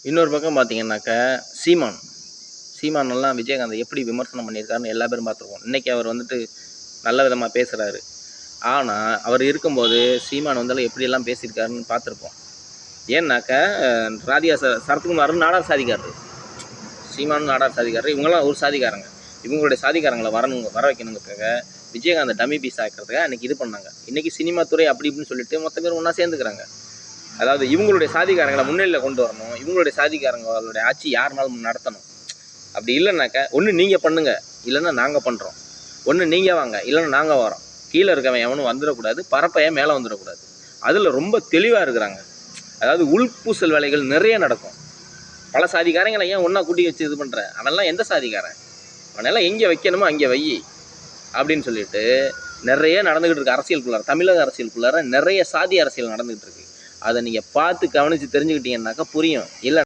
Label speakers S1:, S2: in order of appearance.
S1: இன்னொரு பக்கம் பார்த்தீங்கன்னாக்கா சீமானெல்லாம் விஜயகாந்த் எப்படி விமர்சனம் பண்ணியிருக்காருன்னு எல்லா பேரும் பார்த்துருக்கோம். இன்றைக்கி அவர் வந்துட்டு நல்ல விதமாக பேசுகிறாரு. ஆனால் அவர் இருக்கும்போது சீமான் வந்தாலும் எப்படியெல்லாம் பேசியிருக்காருன்னு பார்த்துருப்போம். ஏன்னாக்கா ராதிகா சரத்குமார் நாடார் சாதிக்காரரு, சீமானும் நாடார் சாதிக்காரரு, இவங்களாம் ஒரு சாதிக்காரங்க. இவங்களுடைய சாதிக்காரங்களை வர வைக்கணுங்கிறதுக்காக விஜயகாந்தை டம்மி பீஸ் ஆக்கிறதுக்காக அன்றைக்கி இது பண்ணாங்க. இன்றைக்கி சினிமா துறை அப்படி இப்படின்னு சொல்லிட்டு மொத்த பேர் ஒன்றா சேர்ந்துக்கிறாங்க. அதாவது இவங்களுடைய சாதிக்காரங்களை முன்னிலையில் கொண்டு வரணும், இவங்களுடைய சாதிக்காரங்களுடைய ஆட்சி யாருனாலும் நடத்தணும். அப்படி இல்லைனாக்கா ஒன்று நீங்கள் பண்ணுங்கள், இல்லைன்னா நாங்கள் பண்ணுறோம். ஒன்று நீங்கள் வாங்க, இல்லைன்னா நாங்கள் வரோம். கீழே இருக்கவன் எவனும் வந்துடக்கூடாது, பரப்பையன் மேலே வந்துடக்கூடாது. அதில் ரொம்ப தெளிவாக இருக்கிறாங்க. அதாவது உள்பூசல் வேலைகள் நிறைய நடக்கும். பல சாதிக்காரங்களை ஏன் ஒன்றா கூட்டி வச்சு இது பண்ணுற, அவன்லாம் எந்த சாதிக்காரன், அவனெல்லாம் எங்கே வைக்கணுமோ அங்கே வை அப்படின்னு சொல்லிட்டு நிறைய நடந்துக்கிட்டு இருக்கு. அரசியலுக்குள்ளார, தமிழக அரசியலுக்குள்ளார நிறைய சாதி அரசியல் நடந்துகிட்டு இருக்கு. அதை நீங்கள் பார்த்து கவனித்து தெரிஞ்சுக்கிட்டீங்கன்னாக்கா புரியும். இல்லை